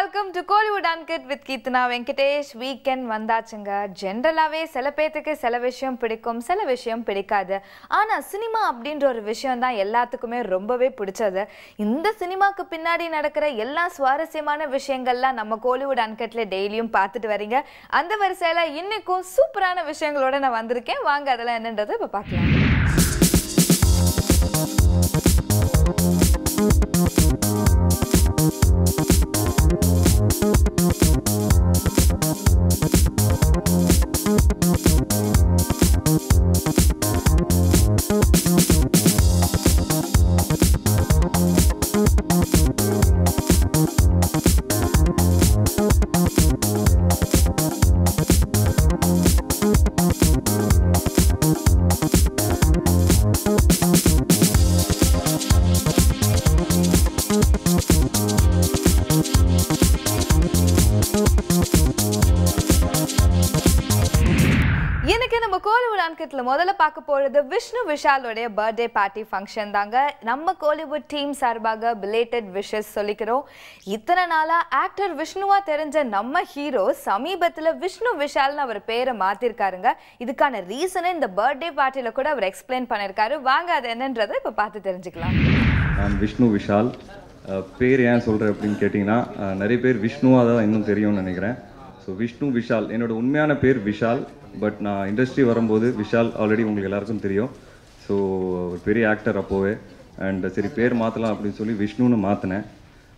welcome to Kollywood Uncut with Keethana Venkatesh. Weekend வந்தாச்சுங்க. ஜெனரலாவே சில பேத்துக்கு சில விஷயம் பிடிக்கும், சில விஷயம் பிடிக்காது. ஆனா சினிமா அப்படின்ற ஒரு விஷயம் தான் எல்லாத்துக்குமே ரொம்பவே பிடிச்சது. இந்த சினிமாக்கு பின்னாடி நடக்கிற எல்லா சுவாரஸ்யமான விஷயங்கள்லாம் நம்ம Kollywood Uncutல டெய்லியும் பார்த்துட்டு வரீங்க. அந்த வரிசையில இன்னைக்கும் சூப்பரான விஷயங்களோட நான் வந்திருக்கேன். வாங்க அதெல்லாம் என்னன்றதை இப்ப பார்க்கலாம். Kollywood Uncutல முதல்ல பார்க்க போறது விஷ்ணு விஷாலோட பர்த்டே பார்ட்டி ஃபங்க்ஷன் தாங்க. நம்ம Kollywood டீம் சார்பாக belated wishes சொல்லிக்கிறோம். இத்தனை நாளா ஆக்டர் விஷ்ணுவா தெரிஞ்ச நம்ம ஹீரோ சமீபத்துல விஷ்ணு விஷால்னு அவர் பேரை மாத்திருக்காருங்க. இதுக்கான ரீசனை இந்த பர்த்டே பார்ட்டில கூட அவர் எக்ஸ்பிளைன் பண்ணிருக்காரு. வாங்க அது என்னன்றதை இப்ப பார்த்து தெரிஞ்சுக்கலாம். நான் விஷ்ணு விஷால். பேர் ஏன் சொல்கிறேன் அப்படின்னு கேட்டிங்கன்னா, நிறைய பேர் விஷ்ணுவாக தான் இன்னும் தெரியும்னு நினைக்கிறேன். ஸோ விஷ்ணு விஷால் என்னோடய உண்மையான பேர் விஷால். பட் நான் இண்டஸ்ட்ரி வரும்போது விஷால் ஆல்ரெடி உங்களுக்கு எல்லாருக்கும் தெரியும். ஸோ ஒரு பெரிய ஆக்டர் அப்போவே. அண்ட் சரி பேர் மாற்றலாம் அப்படின்னு சொல்லி விஷ்ணுன்னு மாற்றினேன்.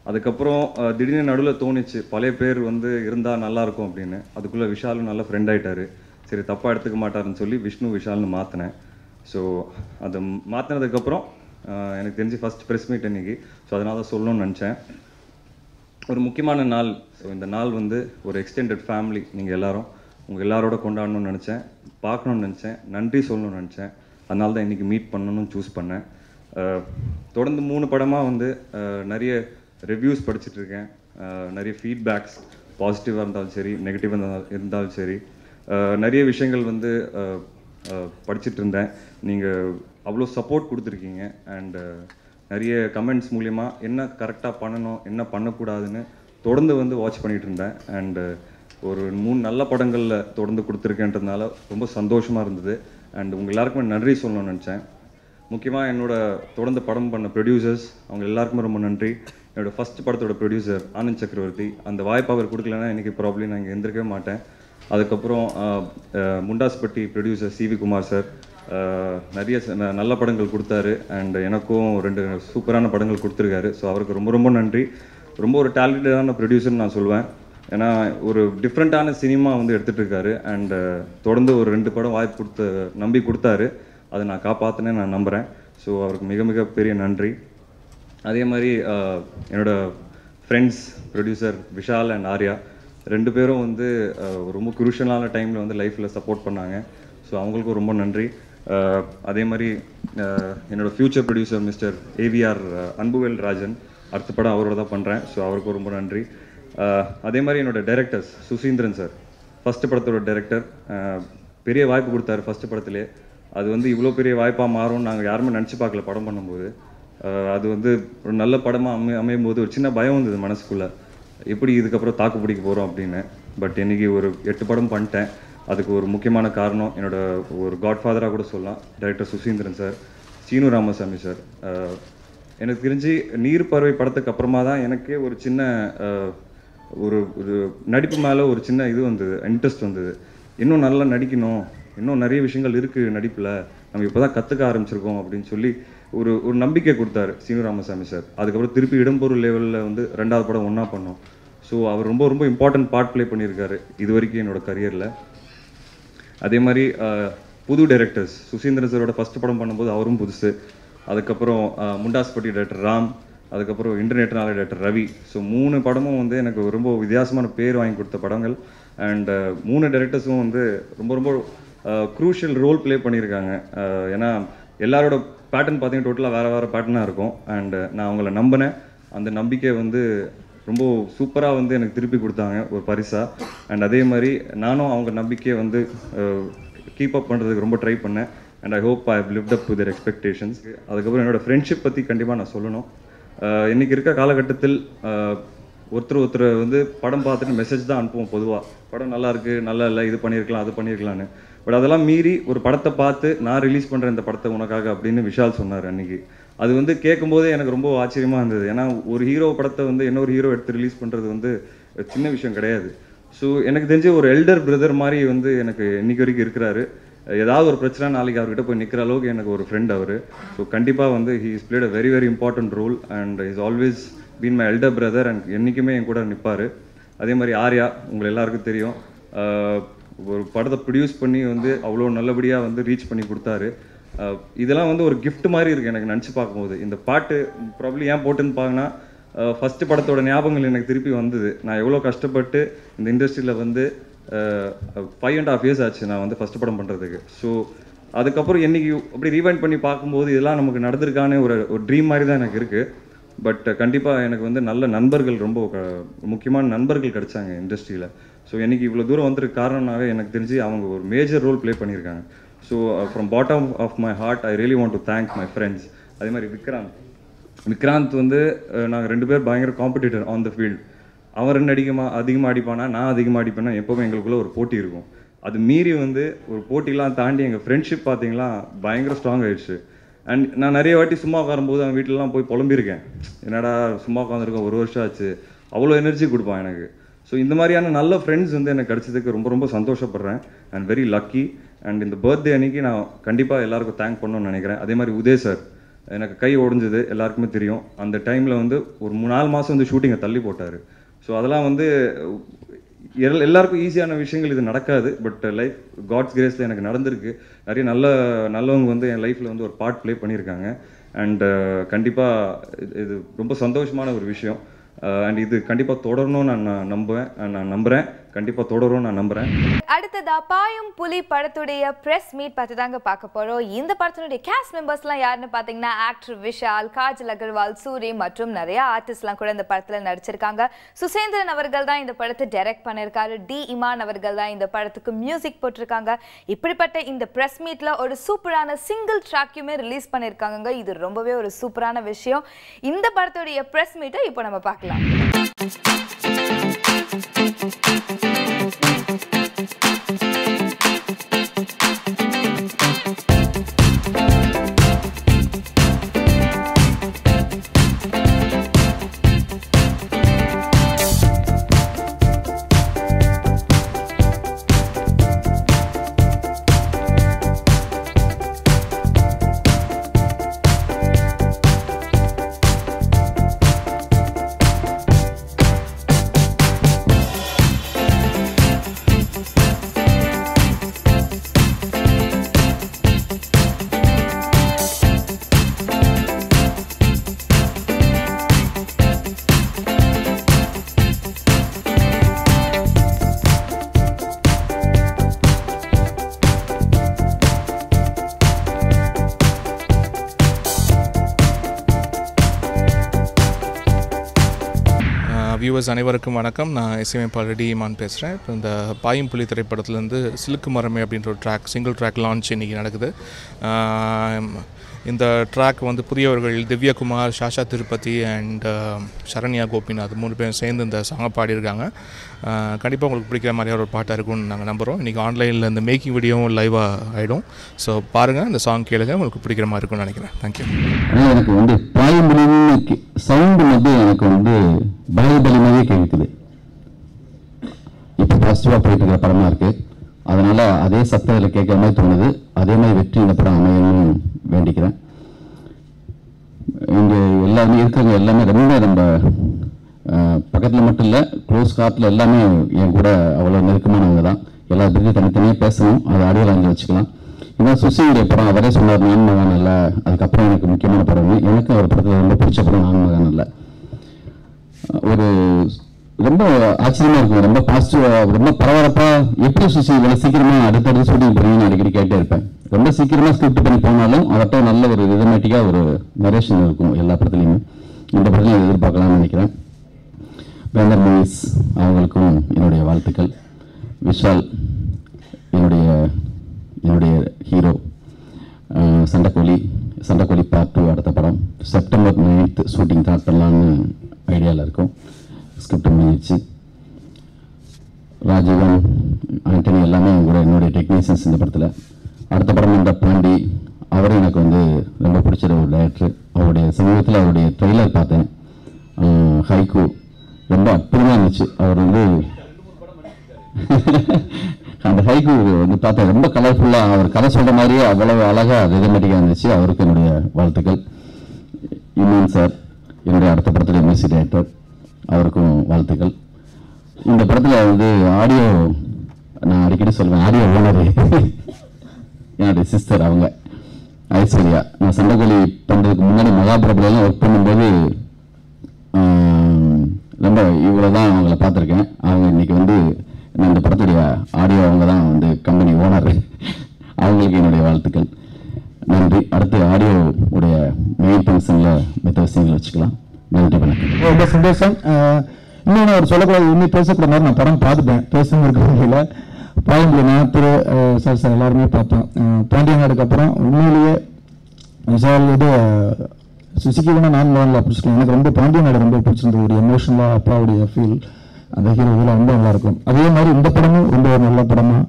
அதுக்கப்புறம் திடீர்னு நடுவில் தோணிச்சு பழைய பேர் இருந்தால் நல்லாயிருக்கும் அப்படின்னு. அதுக்குள்ளே விஷாலும் நல்ல ஃப்ரெண்ட் ஆகிட்டார். சரி தப்பாக எடுத்துக்க மாட்டாருன்னு சொல்லி விஷ்ணு விஷால்னு மாற்றினேன். ஸோ அதை மாற்றினதுக்கப்புறம் எனக்கு தெரிஞ்சு ஃபஸ்ட் ப்ரெஸ் மீட் அன்றைக்கி. ஸோ அதனால தான் சொல்லணும்னு நினச்சேன். ஒரு முக்கியமான நாள். ஸோ இந்த நாள் ஒரு எக்ஸ்டெண்டட் ஃபேமிலி, நீங்கள் எல்லோரும் உங்கள் எல்லாரோட கொண்டாடணும்னு நினச்சேன், பார்க்கணுன்னு நினச்சேன், நன்றி சொல்லணும்னு நினச்சேன். அதனால தான் இன்றைக்கி மீட் பண்ணணும்னு சூஸ் பண்ணேன். தொடர்ந்து 3 படமாக நிறைய ரிவ்யூஸ் படிச்சுட்ருக்கேன். நிறைய ஃபீட்பேக்ஸ் பாசிட்டிவாக இருந்தாலும் சரி, நெகட்டிவாக இருந்தாலும் சரி, நிறைய விஷயங்கள் படிச்சுட்டு இருந்தேன். நீங்கள் அவ்வளோ சப்போர்ட் கொடுத்துருக்கீங்க. அண்டு நிறைய கமெண்ட்ஸ் மூலிமா என்ன கரெக்டாக பண்ணணும், என்ன பண்ணக்கூடாதுன்னு தொடர்ந்து வாட்ச் பண்ணிகிட்டு இருந்தேன். அண்டு ஒரு 3 நல்ல படங்களில் தொடர்ந்து கொடுத்துருக்கேன்றதுனால ரொம்ப சந்தோஷமாக இருந்தது. அண்ட் உங்கள் எல்லாருக்குமே நன்றி சொல்லணும்னு நினச்சேன். முக்கியமாக தொடர்ந்து படம் பண்ண ப்ரொடியூசர்ஸ், அவங்க எல்லாருக்குமே ரொம்ப நன்றி. என்னோடய ஃபஸ்ட் படத்தோட ப்ரொடியூசர் ஆனந்த் சக்கரவர்த்தி, அந்த வாய்ப்பு அவர் கொடுக்கலன்னா இன்றைக்கி ப்ராப்ளம் நான் இங்கே எந்திருக்கவே மாட்டேன். அதுக்கப்புறம் முண்டாஸ்பட்டி ப்ரொடியூசர் சிவி குமார் சார் நிறைய நல்ல படங்கள் கொடுத்தாரு. அண்ட் எனக்கும் 2 சூப்பரான படங்கள் கொடுத்துருக்காரு. ஸோ அவருக்கு ரொம்ப ரொம்ப நன்றி. ரொம்ப ஒரு டேலண்டடான ப்ரொடியூசர்னு நான் சொல்லுவேன். ஏன்னா ஒரு டிஃப்ரெண்ட்டான சினிமா எடுத்துகிட்டு இருக்காரு. அண்டு தொடர்ந்து ஒரு 2 படம் வாய்ப்பு நம்பி கொடுத்தாரு. அதை நான் காப்பாற்றினேன், நான் நம்புகிறேன். ஸோ அவருக்கு மிக மிக பெரிய நன்றி. அதே மாதிரி என்னோடய friends producer Vishal and Arya 2 பேரும் ரொம்ப குரூஷியலான டைமில் லைஃப்பில் சப்போர்ட் பண்ணாங்க. ஸோ அவங்களுக்கும் ரொம்ப நன்றி. அதே மாதிரி என்னோடய future producer mister AVR Anbuvel Rajan, அடுத்த படம் அவரோட தான் பண்ணுறேன். ஸோ அவருக்கும் ரொம்ப நன்றி. அதே மாதிரி என்னோடய டைரக்டர்ஸ் சுசீந்திரன் சார், ஃபஸ்ட்டு படத்தோட டைரக்டர், பெரிய வாய்ப்பு கொடுத்தாரு ஃபஸ்ட்டு படத்துலேயே. அது இவ்வளோ பெரிய வாய்ப்பாக மாறும்னு நாங்கள் யாருமே நினச்சி பார்க்கல படம் பண்ணும்போது. அது ஒரு நல்ல படமாக அமையும் போது ஒரு சின்ன பயம் வந்தது மனசுக்குள்ளே, எப்படி இதுக்கப்புறம் தாக்கு பிடிக்க போகிறோம் அப்படின்னு. பட் இன்றைக்கி ஒரு 8 படம் பண்ணிட்டேன். அதுக்கு ஒரு முக்கியமான காரணம் என்னோடய ஒரு காட்ஃபாதராக கூட சொல்லலாம், director Suseenthiran sir, Seenu Ramasamy sir. எனக்கு தெரிஞ்சு நீர் பறவை படத்துக்கு அப்புறமா தான் எனக்கே ஒரு சின்ன ஒரு நடிப்பு மேலே ஒரு சின்ன இன்ட்ரெஸ்ட் வந்தது. இன்னும் நல்லா நடிக்கணும், இன்னும் நிறைய விஷயங்கள் இருக்குது நடிப்பில், நம்ம இப்போ தான் கற்றுக்க ஆரம்பிச்சிருக்கோம் அப்படின்னு சொல்லி ஒரு நம்பிக்கை கொடுத்தாரு சீனு ராமசாமி சார். அதுக்கப்புறம் திருப்பி இடம்பொருள் லெவலில் 2வது படம் ஒன்றா பண்ணோம். ஸோ அவர் ரொம்ப ரொம்ப இம்பார்ட்டன்ட் பார்ட் ப்ளே பண்ணியிருக்காரு இது வரைக்கும் என்னோடய கரியரில். அதே மாதிரி புது டைரக்டர்ஸ், சுசீந்திரன் சாரோட ஃபஸ்ட்டு படம் பண்ணும்போது அவரும் புதுசு. அதுக்கப்புறம் முண்டாஸ்பட்டி டைரக்டர் ராம், அதுக்கப்புறம் இன்டர்நெட்னால டைரக்டர் ரவி. ஸோ 3 படமும் எனக்கு ரொம்ப வித்தியாசமான பேர் வாங்கி கொடுத்த படங்கள். அண்ட் 3 டைரக்டர்ஸும் ரொம்ப ரொம்ப க்ரூஷியல் ரோல் ப்ளே பண்ணியிருக்காங்க. ஏன்னா எல்லாரோட பேட்டர்ன் பார்த்தீங்கன்னா டோட்டலாக வேறு வேறு பேட்டர்னாக இருக்கும். அண்டு நான் அவங்கள நம்பினேன். அந்த நம்பிக்கை ரொம்ப சூப்பராக எனக்கு திருப்பி கொடுத்தாங்க ஒரு பரிசாக. அண்ட் அதே மாதிரி நானும் அவங்க நம்பிக்கையை கீப் அப் பண்ணுறதுக்கு ரொம்ப ட்ரை பண்ணேன். And I hope I have lived up to their expectations. அதுக்கப்புறம் என்னோடய ஃப்ரெண்ட்ஷிப் பற்றி கண்டிப்பாக நான் சொல்லணும். இன்றைக்கி இருக்க காலகட்டத்தில் ஒருத்தர் வந்து படம் பார்த்துட்டு மெசேஜ் தான் அனுப்புவோம் பொதுவாக, படம் நல்லா இருக்குது, நல்லா இல்லை, இது பண்ணியிருக்கலாம், அது பண்ணியிருக்கலான்னு. பட் அதெல்லாம் மீறி ஒரு படத்தை பார்த்து நான் ரிலீஸ் பண்ணுறேன் இந்த படத்தை உனக்காக அப்படின்னு விஷால் சொன்னார் அன்றைக்கி. அது வந்து கேட்கும்போதே எனக்கு ரொம்ப ஆச்சரியமாக இருந்தது. ஏன்னா ஒரு ஹீரோ படத்தை வந்து இன்னொரு ஹீரோ எடுத்து ரிலீஸ் பண்ணுறது வந்து சின்ன விஷயம் கிடையாது. ஸோ எனக்கு தெரிஞ்ச ஒரு எல்டர் பிரதர் மாதிரி வந்து எனக்கு இன்னைக்கு வரைக்கும் இருக்கிறாரு. ஏதாவது ஒரு பிரச்சனை நாளைக்கு அவர்கிட்ட போய் நிற்கிற அளவுக்கு எனக்கு ஒரு ஃப்ரெண்ட் அவர். ஸோ கண்டிப்பாக வந்து he is played a very very important role and is always been my elder brother and என்றைக்குமே என் கூட நிற்பார். அதே மாதிரி ஆர்யா உங்களை எல்லாருக்கும் தெரியும், ஒரு படத்தை ப்ரொடியூஸ் பண்ணி வந்து அவ்வளோ நல்லபடியாக வந்து ரீச் பண்ணி கொடுத்தாரு. இதெல்லாம் வந்து ஒரு கிஃப்ட் மாதிரி இருக்குது எனக்கு நினச்சி பார்க்கும்போது. இந்த பாட்டு ப்ராப்ளி ஏன் போட்டுன்னு பார்க்கனா, ஃபஸ்ட்டு படத்தோட ஞாபகங்கள் எனக்கு திருப்பி வந்தது. நான் எவ்வளோ கஷ்டப்பட்டு இந்த இண்டஸ்ட்ரியில் வந்து 5.5 years ஆச்சு நான் வந்து ஃபஸ்ட்டு படம் பண்ணுறதுக்கு. ஸோ அதுக்கப்புறம் என்றைக்கு அப்படி ரீவைண்ட் பண்ணி பார்க்கும்போது இதெல்லாம் நமக்கு நடந்திருக்கானே ஒரு ட்ரீம் மாதிரி தான் எனக்கு இருக்குது. பட் கண்டிப்பாக எனக்கு வந்து நல்ல நண்பர்கள், ரொம்ப முக்கியமான நண்பர்கள் கிடைச்சாங்க இண்டஸ்ட்ரியில். ஸோ எனக்கு இவ்வளோ தூரம் வந்திருக்க காரணமாக எனக்கு தெரிஞ்சு அவங்க ஒரு மேஜர் ரோல் ப்ளே பண்ணியிருக்காங்க. So from bottom of my heart I really want to thank my friends. அதே மாதிரி விக்ராந்த் வந்து நாங்கள் 2 பேர் பயங்கர காம்படிட்டர் ஆன் த ஃபீல்ட். அவன் 2 அதிகமாக அடிப்பானா, நான் அதிகமாக அடிப்பேனா, எப்போவுமே எங்களுக்குள்ளே ஒரு போட்டி இருக்கும். அது மீறி வந்து ஒரு போட்டிலாம் தாண்டி எங்கள் ஃப்ரெண்ட்ஷிப் பார்த்தீங்களா பயங்கர ஸ்ட்ராங் ஆகிடுச்சு. அண்ட் நான் நிறைய வாட்டி சும்மா உட்காரும்போது அவன் வீட்டிலலாம் போய் புலம்பியிருக்கேன், என்னடா சும்மா உட்காந்துருக்கோம் 1 வருஷம் ஆச்சு, அவ்வளோ எனர்ஜி கொடுப்பான் எனக்கு. ஸோ இந்த மாதிரியான நல்ல ஃப்ரெண்ட்ஸ் வந்து எனக்கு கிடச்சதுக்கு ரொம்ப ரொம்ப சந்தோஷப்படுறேன் அண்ட் வெரி லக்கி. அண்ட் இந்த பர்த்டே அன்றைக்கி நான் கண்டிப்பாக எல்லாருக்கும் தேங்க் பண்ணணும்னு நினைக்கிறேன். அதே மாதிரி உதய் சார், எனக்கு கை உடஞ்சது எல்லாருக்குமே தெரியும். அந்த டைமில் வந்து ஒரு 4 மாதம் வந்து ஷூட்டிங்கை தள்ளி போட்டார். ஸோ அதெல்லாம் வந்து எல்லாருக்கும் ஈஸியான விஷயங்கள் இது நடக்காது. பட் லைஃப் காட்ஸ் கிரேஸில் எனக்கு நடந்திருக்கு. நிறைய நல்லவங்க வந்து என் லைஃப்பில் வந்து ஒரு பார்ட் ப்ளே பண்ணியிருக்காங்க. அண்ட் கண்டிப்பாக இது ரொம்ப சந்தோஷமான ஒரு விஷயம். அண்ட் இது கண்டிப்பாக தொடரணும்னு நான் நம்புகிறேன். கண்டிப்பாக தொடரும் நான் நம்புகிறேன். அடுத்ததா பாயும் புலி படத்துடைய ப்ரெஸ் மீட் பற்றி தாங்க பார்க்க போகிறோம். இந்த படத்தினுடைய கேஸ்ட் மெம்பர்ஸ்லாம் யாருன்னு பார்த்தீங்கன்னா ஆக்டர் விஷால், காஜல் அகர்வால், சூரி மற்றும் நிறைய ஆர்டிஸ்ட்லாம் கூட இந்த படத்தில் நடிச்சிருக்காங்க. சுசேந்திரன் அவர்கள் தான் இந்த படத்தை டைரக்ட் பண்ணியிருக்காரு. டி இமான் அவர்கள் தான் இந்த படத்துக்கு மியூசிக் போட்டிருக்காங்க. இப்படிப்பட்ட இந்த ப்ரெஸ் மீட்டில் ஒரு சூப்பரான சிங்கிள் ட்ராக்கையுமே ரிலீஸ் பண்ணியிருக்காங்க. இது ரொம்பவே ஒரு சூப்பரான விஷயம். இந்த படத்துடைய ப்ரெஸ் மீட்டை இப்போ நம்ம பார்க்கலாம். வியூவர்ஸ் அனைவருக்கும் வணக்கம். நான் இசையமைப்பாளர் டி இமான் பேசுகிறேன். இப்போ இந்த பாயும் புலி திரைப்படத்துலேருந்து சிலுக்கு மரமே அப்படின்ற ஒரு சிங்கிள் ட்ராக் லான்ச் இன்றைக்கி நடக்குது. இந்த ட்ராக் வந்து புதியவர்கள் திவ்யகுமார், சாஷா திருப்பதி அண்ட் சரண்யா கோபிநாத் 3 பேரும் சேர்ந்து இந்த சாங்கை பாடியிருக்காங்க. கண்டிப்பாக உங்களுக்கு பிடிக்கிற மாதிரியான ஒரு பாட்டாக இருக்கும்னு நாங்கள் நம்புகிறோம். இன்றைக்கி ஆன்லைனில் இந்த மேக்கிங் வீடியோவும் லைவாக ஆகிடும். ஸோ பாருங்கள், இந்த சாங் கேளுங்க, உங்களுக்கு பிடிக்கிற மாதிரி இருக்கும்னு நினைக்கிறேன். தேங்க்யூ. எனக்கு வந்து பாயும்புலின்னு சவுண்டு வந்து எனக்கு வந்து பாகுபலி மாதிரியே கேட்குது. இப்போ பாசிட்டிவாக போயிட்டு இருக்கிற படமாக இருக்குது. அதனால் அதே சத்தத்தில் கேட்குற மாதிரி தோணுது. அதே மாதிரி வெற்றி இந்த படம் அமையணும்னு வேண்டிக்கிறேன். இங்கே எல்லாருமே இருக்கிறவங்க எல்லாமே ரொம்ப நம்ம பக்கத்தில் மட்டும் இல்லை, க்ளோஸ் காட்டில் எல்லாமே என் கூட அவ்வளோ நெருக்கமானவங்க தான். எல்லா பேருக்கும் தனித்தனியாக பேசணும், அதை அடையாளம் வச்சுக்கலாம். இதான் சுசியுடைய படம், அவரே சொன்னார் நான் மகன் இல்லை. அதுக்கப்புறம் எனக்கு முக்கியமான படம், எனக்கு அவர் படத்தில் ரொம்ப பிடிச்ச படம் நான் மகன் இல்லை. ஒரு ரொம்ப ஆச்சரியமா இருக்கும், ரொம்ப பாசிட்டிவா, ரொம்ப பரபரப்பா. எப்படி சுசி இவ்வளவு சீக்கிரமா அடுத்தடுத்து ஷூட்டிங் போறீங்கன்னு அடிக்கடி கேட்டே இருப்பேன். ரொம்ப சீக்கிரமா ஸ்கிரிப்ட் பண்ணி போனாலும் அவர்கிட்ட நல்ல ஒரு ரிதமேட்டிக்கா ஒரு நரேஷன் இருக்கும் எல்லா படத்துலையுமே. இந்த படத்துலையும் எதிர்பார்க்கலாம்னு நினைக்கிறேன். பேனர் மூவிஸ் அவங்களுக்கும் என்னுடைய வாழ்த்துக்கள். விஷால் என்னுடைய ஹீரோ. சண்டைக்கோழி பார்ட் 2 அடுத்த படம் செப்டம்பர் 9th ஷூட்டிங் ஸ்டார்ட் பண்ணலான்னு ஐடியாவில் இருக்கும். ஸ்கிரிப்ட் முடிஞ்சிச்சு. ராஜீவன், ஆண்டனி எல்லாமே கூட என்னுடைய டெக்னீஷியன்ஸ் இந்த படத்தில். அடுத்த படம் இந்த பாண்டி, அவரும் எனக்கு வந்து ரொம்ப பிடிச்ச ஒரு டைரக்டர். அவருடைய சமீபத்தில் அவருடைய ட்ரெய்லர் பார்த்தேன், ஹைக்கூ, ரொம்ப அற்புதமாக இருந்துச்சு. அவர் வந்து அந்த ஹைக்கூ வந்து பார்த்தேன், ரொம்ப கலர்ஃபுல்லாக அவர் கதை சொல்கிற மாதிரியே அவ்வளவு அழகாக ரெஜமெட்டிக்காக இருந்துச்சு. அவருக்கு என்னுடைய வாழ்த்துக்கள். இமான் சார், என்னுடைய அடுத்த படத்தில் மியூசிக் டைரக்டர், அவருக்கும் வாழ்த்துக்கள். இந்த படத்தில் வந்து ஆடியோ, நான் அடிக்கடி சொல்லுவேன், ஆடியோ ஓனர் என்னுடைய சிஸ்டர், அவங்க ஐஸ்வர்யா. நான் சண்டைக்கோழி பண்ணுறதுக்கு முன்னாடி மகாபிரபுலாம் ஒர்க் பண்ணும்போது ரொம்ப இவ்வளோ தான் அவங்கள பார்த்துருக்கேன். அவங்க இன்னைக்கு வந்து இந்த படத்துடைய ஆடியோ அவங்க தான் வந்து கம்பெனி ஓனர். அவங்களுக்கு என்னுடைய வாழ்த்துக்கள், நன்றி. அடுத்து ஆடியோ உடைய மெயின் ஃபங்க்ஷனில் மற்ற விஷயங்கள் வச்சுக்கலாம். நன்றி, வணக்கம். ரொம்ப சந்தோஷம். இன்னொன்று அவர் சொல்லக்கூடாது, இன்னும் பேசக்கூட மாதிரி நான் படம் பார்த்துட்டேன், பேசணும் இருக்க முடியல. பாயம்புல நான் சார் எல்லாருமே பார்த்தோம். பாண்டிய நாடுக்கு அப்புறம் உண்மையிலேயே விஷால் இது சுசிக்கிவனா நான் லோனில் பிடிச்சிக்கலாம். எனக்கு ரொம்ப பாண்டிய நாடு ரொம்ப பிடிச்சிருந்தது. ஒரு எமோஷனலாக அப்பாவுடைய ஃபீல், அந்த ஹீரோ இதெல்லாம் ரொம்ப நல்லாயிருக்கும். அதே மாதிரி இந்த படமும் ரொம்ப ஒரு நல்ல படமாக,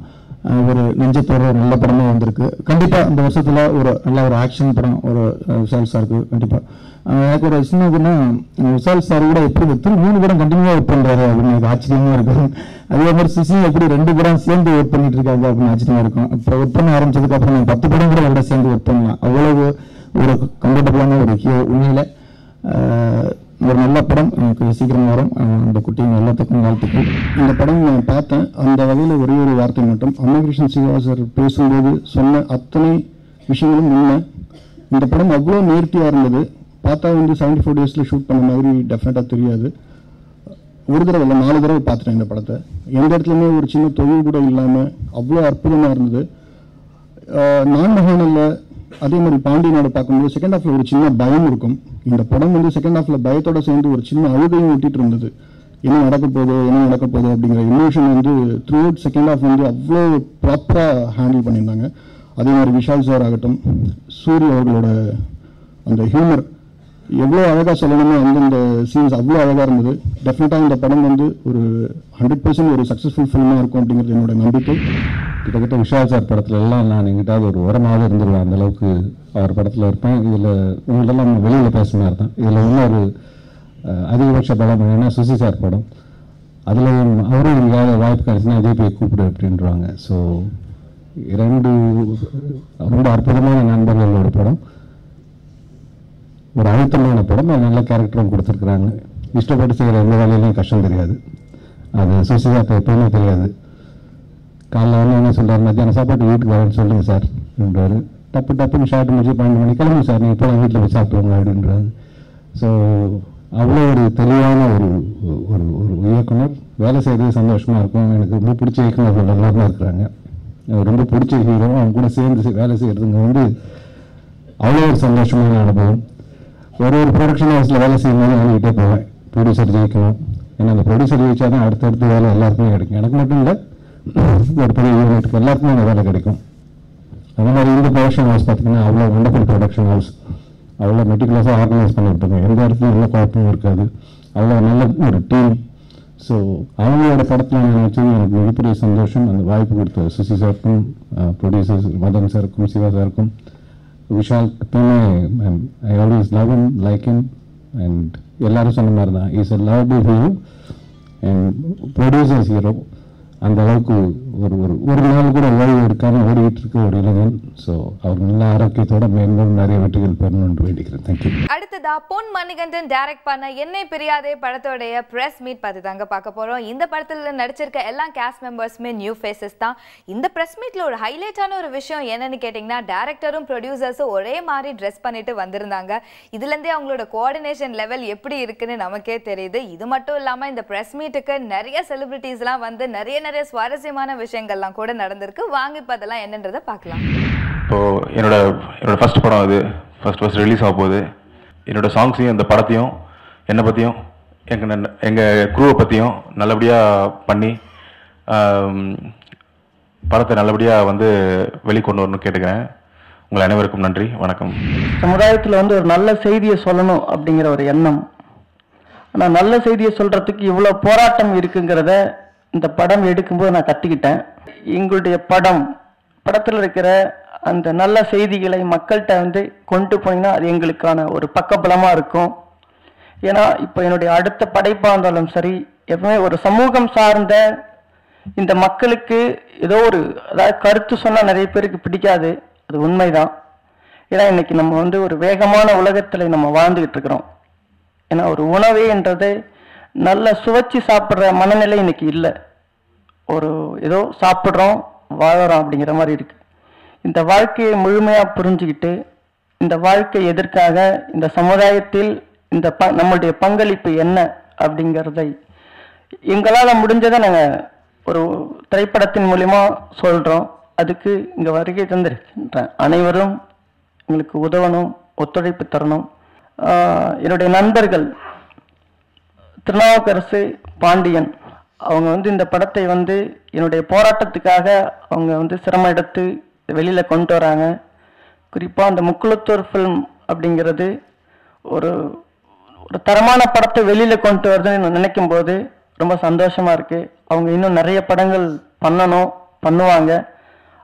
ஒரு நெஞ்சத்தோட ஒரு நல்ல படமாக வந்திருக்கு. கண்டிப்பாக இந்த வருஷத்தில் ஒரு நல்ல ஒரு ஆக்ஷன் படம் ஒரு விஷால் சாருக்கு. கண்டிப்பாக எனக்கு ஒரு சின்ன இதுன்னா, விஷால் சார் கூட எப்படி 3 படம் கண்டினியூவாக ஒர்க் பண்ணுறாரு அப்படின்னு எனக்கு ஆச்சரியமாக இருக்கும். அதே மாதிரி சுசி எப்படி 2 படம் சேர்ந்து ஒர்க் பண்ணிட்டு இருக்காங்க அப்படின்னு ஆச்சரியமாக இருக்கும். இப்போ ஒர்க் பண்ண ஆரம்பிச்சதுக்கு அப்புறம் நான் 10 படம் கூட அவரோட சேர்ந்து ஒர்க் பண்ணலாம். அவ்வளவு ஒரு கம்ஃபர்டபுளான ஒரு ஹீரோ. உண்மையில ஒரு நல்ல படம் எனக்கு சீக்கிரம் வரும். அந்த குட்டிங்க எல்லாத்துக்கும் வாழ்த்துக்கள். இந்த படம் நான் பார்த்தேன். அந்த வகையில் ஒரே ஒரு வார்த்தை மட்டும், அன்னகிருஷ்ணன் சிவா சார் பேசும்போது சொன்ன அத்தனை விஷயங்களும் உண்மை. இந்த படம் அவ்வளோ நேர்த்தியாக இருந்தது. பார்த்தா வந்து 74 டேஸில் ஷூட் பண்ண மாதிரி டெஃபினட்டாக தெரியாது. ஒரு தடவை இல்லை, 4 தடவை பார்த்துட்டேன் இந்த படத்தை. எந்த இடத்துலையுமே ஒரு சின்ன தொழில் கூட இல்லாமல் அவ்வளோ அற்புதமாக இருந்தது. நான் மகானில் அதே மாதிரி பாண்டிய நாடு பார்க்கும்போது செகண்ட் ஹாஃபில் ஒரு சின்ன பயம் இருக்கும். இந்த படம் வந்து செகண்ட் ஹாஃபில் பயத்தோட சேர்ந்து ஒரு சின்ன அழுகையும் ஊட்டிட்டு இருந்தது. என்ன நடக்க போகுது அப்படிங்கிற எமோஷன் வந்து த்ரூ அவுட் செகண்ட் ஹாஃப் வந்து அவ்வளோ ப்ராப்பராக ஹேண்டில் பண்ணியிருந்தாங்க. அதே மாதிரி விஷால் சார் ஆகட்டும், சூரிய அவர்களோட அந்த ஹியூமர் எவ்வளோ அழகாக சொல்லணுமோ அந்தந்த சீன்ஸ் அவ்வளோ அழகாக இருந்தது. டெஃபினட்டாக இந்த படம் வந்து ஒரு 100% ஒரு சக்ஸஸ்ஃபுல் ஃபில்மாக இருக்கும் அப்படிங்கிறது என்னோட நம்பிக்கை. கிட்டத்தட்ட விஷால் சார் படத்துல எல்லாம் நான் எங்கிட்டாவது ஒரு உரமாக இருந்துருவேன், அந்த அளவுக்கு அவர் படத்தில் இருப்பேன். இதில் உங்களெல்லாம் வெளியில் பேச மாதிரி தான். இதில் இன்னொரு அதிகபட்ச படம் என்னன்னா சுசி சார் படம். அதில் அவரும் எங்கேயாவது வாய்ப்பு கிடைச்சுன்னா இதே போய் கூப்பிடு அப்படின்றாங்க. ஸோ 2 ரொம்ப அற்புதமான நண்பர்களோட படம், ஒரு அழுத்தமான படம். நல்ல கேரக்டரும் கொடுத்துருக்குறாங்க. இஷ்டப்பட்டு செய்கிற எந்த வேலையிலையும் கஷ்டம் தெரியாது. அது சுசி சார் எப்பவுமே தெரியாது. காலைல வந்து என்ன சொல்கிறார், மத்தியானம் சாப்பாட்டு வீட்டுக்கு வரேன்னு சொல்லுங்கள் சார் அப்படின்றாரு. டப்புன்னு ஷார்ட் முடிச்சு 12 மணி கிளம்புங்க சார், நீங்கள் இப்போ வீட்டில் போய் சாப்பிடுவோங்க அப்படின்றாரு. ஸோ அவ்வளோ ஒரு தெளிவான ஒரு ஒரு ஒரு இயக்குனர். வேலை செய்கிறது சந்தோஷமாக இருக்கும். எனக்கு ரொம்ப பிடிச்ச இயக்குனர்கள் எல்லாருமே இருக்கிறாங்க. ரொம்ப பிடிச்ச ஹீரோ, அவங்க கூட சேர்ந்து வேலை செய்கிறதுங்க வந்து அவ்வளோ ஒரு சந்தோஷமான அனுபவம். ஒரு ப்ரொடக்ஷன் ஹவுஸில் வேலை செய்யும்போது அவங்ககிட்டே போவேன், ப்ரொடியூசர் ஜெயிக்கணும். ஏன்னா அந்த ப்ரொடியூசர் ஜெயிச்சா தான் அடுத்தடுத்து வேலை எல்லாருக்குமே கிடைக்கும். எனக்கு மட்டும் இல்லை, ஒரு பெரிய யூனிட்டுக்கு எல்லாருக்குமே அந்த வேலை கிடைக்கும். அதே மாதிரி இந்த ப்ரொடக்ஷன் ஹவுஸ் பார்த்தீங்கன்னா அவ்வளோ வண்டர்ஃபுல் ப்ரொடக்ஷன் ஹவுஸ். அவ்வளோ மெட்டிகுலஸாக ஆர்கனைஸ் பண்ணிவிட்டாங்க. எந்த இடத்துலையும் எந்த குழப்பமும் இருக்காது. அவ்வளோ நல்ல ஒரு டீம். ஸோ அவங்களோட படத்தில் நான் நினச்சது எனக்கு மிகப்பெரிய சந்தோஷம். அந்த வாய்ப்பு கொடுத்த சுசி சாருக்கும், ப்ரொடியூசர்ஸ் மதன் சாருக்கும், சிவா சாருக்கும், விஷால் எப்பவுமே I always love him, like him. And எல்லாரும் சொன்ன மாதிரி தான், is a lovable hero and producers hero. அந்த அளவுக்கு ஒரு ஒரு ஒரு நாள் கூட ஓய்வு எடுக்காமல் ஓடிக்கிட்டு இருக்க ஒரு இளைஞன். ஸோ அவர் நல்ல ஆரோக்கியத்தோட மேலும் நிறைய வெற்றிகள் பெறணும்னு வேண்டிக்கிறேன். தேங்க்யூ. அடுத்ததா பொன் மணிகண்டன் டைரக்ட் பண்ண என்னை பிரியாதே படத்தோடைய பிரஸ் மீட் பார்த்து தாங்க பார்க்க போறோம். இந்த படத்துல நடிச்சிருக்க எல்லா கேஸ்ட் மெம்பர்ஸுமே நியூ ஃபேஸஸ் தான். இந்த பிரஸ் மீட்ல ஒரு ஹைலைட்டான ஒரு விஷயம் என்னன்னு கேட்டிங்கன்னா, டைரக்டரும் ப்ரொடியூசர்ஸும் ஒரே மாதிரி ட்ரெஸ் பண்ணிட்டு வந்திருந்தாங்க. இதுலேருந்தே அவங்களோட கோஆர்டினேஷன் லெவல் எப்படி இருக்குன்னு நமக்கே தெரியுது. இது மட்டும் இல்லாமல் இந்த பிரஸ் மீட்டுக்கு நிறைய செலிபிரிட்டிஸ்லாம் வந்து நிறைய சுவாரஸ்யமான விஷயங்கள்லாம் கூட நடந்திருக்கு. வாங்க இப்போ அதெல்லாம் என்னன்றதை பார்க்கலாம். இப்போது என்னோட ஃபர்ஸ்ட் படம் அது ஃபர்ஸ்ட் ரிலீஸ் ஆக போகுது. என்னோட சாங்ஸையும் இந்த படத்தையும் என்னை பற்றியும் எங்கள் குரூவை பற்றியும் நல்லபடியாக பண்ணி படத்தை நல்லபடியாக வந்து வெளிக்கொண்டு வரணும்னு கேட்டுக்கிறேன். உங்கள் அனைவருக்கும் நன்றி, வணக்கம். சமுதாயத்தில் வந்து ஒரு நல்ல செய்தியை சொல்லணும் அப்படிங்கிற ஒரு எண்ணம், ஆனால் நல்ல செய்தியை சொல்கிறதுக்கு இவ்வளோ போராட்டம் இருக்குங்கிறத இந்த படம் எடுக்கும்போது நான் கற்றுக்கிட்டேன். எங்களுடைய படத்தில் இருக்கிற அந்த நல்ல செய்திகளை மக்கள்கிட்ட கொண்டு போனீங்கன்னா அது எங்களுக்கான ஒரு பக்கபலமாக இருக்கும். ஏன்னா இப்போ என்னுடைய அடுத்த படைப்பாக இருந்தாலும் சரி, எப்பவுமே ஒரு சமூகம் சார்ந்த இந்த மக்களுக்கு ஏதோ ஒரு அதாவது கருத்து சொன்னால் நிறைய பேருக்கு பிடிக்காது, அது உண்மைதான். ஏன்னா இன்னைக்கு நம்ம ஒரு வேகமான உலகத்தில் நம்ம வாழ்ந்துகிட்டு இருக்கிறோம். ஏன்னா ஒரு உணவே என்றது நல்ல சுவைச்சு சாப்பிட்ற மனநிலை இன்னைக்கு இல்லை. ஒரு ஏதோ சாப்பிட்றோம் வாழறோம் அப்படிங்கிற மாதிரி இருக்கு. இந்த வாழ்க்கையை முழுமையாக புரிஞ்சுக்கிட்டு இந்த வாழ்க்கை எதற்காக, இந்த சமுதாயத்தில் இந்த நம்மளுடைய பங்களிப்பு என்ன அப்படிங்கிறதை எங்களால் முடிஞ்சதை நாங்கள் ஒரு திரைப்படத்தின் மூலிமா சொல்கிறோம். அதுக்கு இங்கே வருகை தந்திருக்கின்ற அனைவரும் எங்களுக்கு உதவணும், ஒத்துழைப்பு தரணும். என்னுடைய நண்பர்கள் திருநாவுக்கரசு, பாண்டியன் அவங்க இந்த படத்தை என்னுடைய போராட்டத்துக்காக அவங்க சிரமம் எடுத்து வெளியில் கொண்டு வராங்க. குறிப்பாக அந்த முக்குளத்தூர் ஃபில்ம் அப்படிங்கிறது ஒரு ஒரு தரமான படத்தை வெளியில் கொண்டு வருதுன்னு நினைக்கும் போது ரொம்ப சந்தோஷமாக இருக்குது. அவங்க இன்னும் நிறைய படங்கள் பண்ணுவாங்க.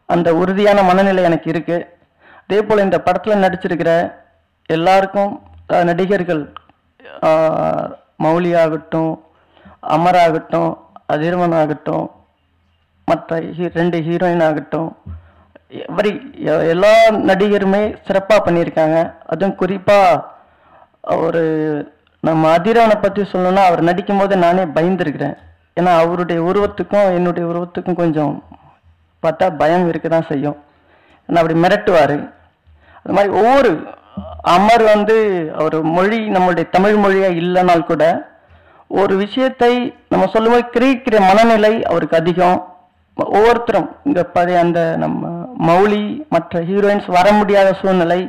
அந்த உறுதியான மனநிலை எனக்கு இருக்குது. அதே போல் இந்த படத்தில் நடிச்சிருக்கிற எல்லாருக்கும் நடிகர்கள் மௌலி ஆகட்டும், அமர் ஆகட்டும், அதிர்வன் ஆகட்டும், மற்ற 2 ஹீரோயின் ஆகட்டும், எல்லா நடிகருமே சிறப்பாக பண்ணியிருக்காங்க. அதுவும் குறிப்பாக ஒரு நம்ம அதிரவனை பற்றி சொல்லணும்னா அவர் நடிக்கும் போது நானே பயந்துருக்கிறேன். ஏன்னா அவருடைய உருவத்துக்கும் என்னுடைய உருவத்துக்கும் கொஞ்சம் பார்த்தா பயம் இருக்க தான் செய்யும். ஏன்னா அப்படி மிரட்டுவார். அது மாதிரி ஒவ்வொரு அமர் அவர் மொழி நம்மளுடைய தமிழ் மொழியாக இல்லைனால் கூட ஒரு விஷயத்தை நம்ம சொல்லும்போது கிரகிக்கிற மனநிலை அவருக்கு அதிகம். ஒவ்வொருத்தரும் இங்கே பழைய அந்த நம்ம மௌலி மற்ற ஹீரோயின்ஸ் வர முடியாத சூழ்நிலை,